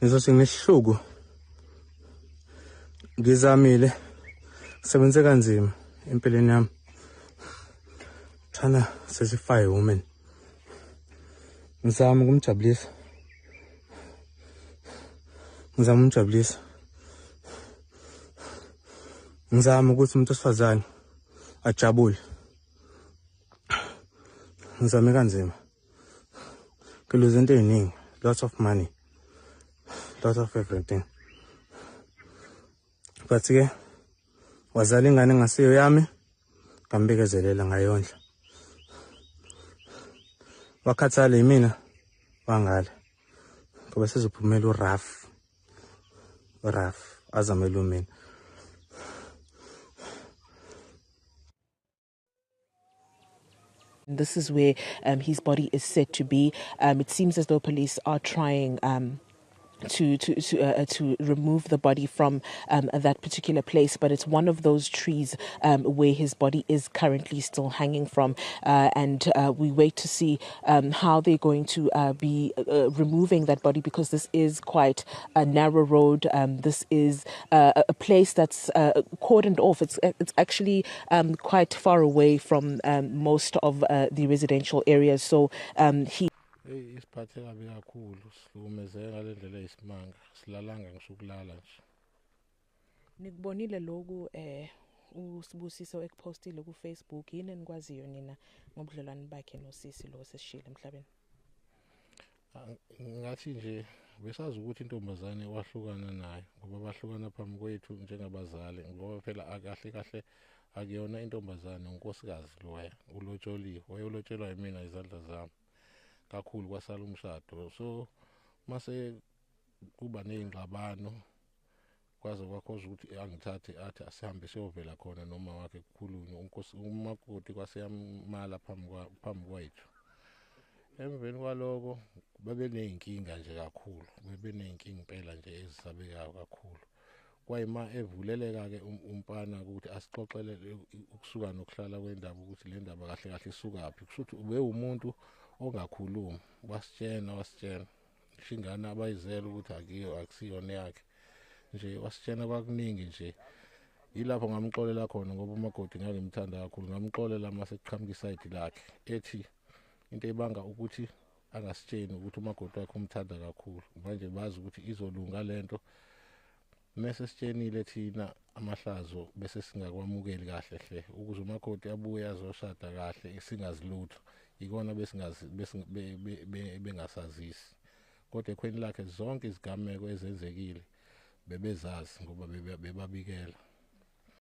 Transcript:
Ngizothi ngisihluku ngizamile sebenze kanzima empilweni yami trying to satisfy a woman. Ngizama ukumjabulisa. Ngizama ukuthi umuntu osifazane ajabule. Ngizame kanzima. Ngiluze into eziningi, lots of money, lots of everything. But ke wazala ingane engasiyo yami, ngambekezelela ngayondla. Wakhathala yimina wangala. Ngoba sezophumela uRaf azamela umina. This is where his body is said to be. It seems as though police are trying to remove the body from that particular place, but it's one of those trees where his body is currently still hanging from, and we wait to see how they're going to be removing that body, because this is quite a narrow road. This is a place that's cordoned off. It's actually quite far away from most of the residential areas, so he Isiphathe kabi kakhulu, sihlukumezeka ngalendlela eyisimanga, silalanga ngisho ukulala nje. Nikubonile lokhu uSibusiso ekupostile ku Facebook, yini enikwaziyo nina ngobudlelwane bakhe nosisi lo sesishile emhlabeni? Ngathi nje besazi ukuthi intombazane wahlukana naye ngoba bahlukana phambi kwethu njengabazali, ngoba phela akahle akuyona intombazane, unkosikazi loya ulotsholiwe, wayelotshelwa yimina izandla zami. Kakhulu kwasala umshado, so mase kuba nezingxabano kwaze kwakhoza ukuthi angithathe athi asihambe siyovela khona noma wakhe kukhulunywe umakoti kwaseyamala phambi kwethu. Emveni kwaloko babeneyinkinga nje kakhulu, bebeneyinkinga impela nje ezisabekayo kakhulu. Kwayima evuleleka ke umfana ukuthi asixoxele ukusuka nokuhlala kwendaba ukuthi le ndaba kahle isukaphi. Kushuthi ube umuntu ongakhulumi, wasitshena shingana abayizela ukuthi akusiyona yakhe nje, wasitshena kwakuningi nje. Yilapho ngamxolela khona ngoba umakoti ngangimthanda kakhulu, ngamxolela mase kuqhamuka isayidi lakhe ethi into ebanga ukuthi angasitsheni ukuthi umakoti wakhe umthanda kakhulu, manje bazi ukuthi izolunga lento. Mase sitshenile thina amahlazo bese singakwamukeli kahle hle ukuze umakoti abuye azoshada kahle singazilutho, ikona bengasazisi. Kodwa ekhweni lakhe zonke izigameko ezenzekile bebezazi ngoba bebabikela.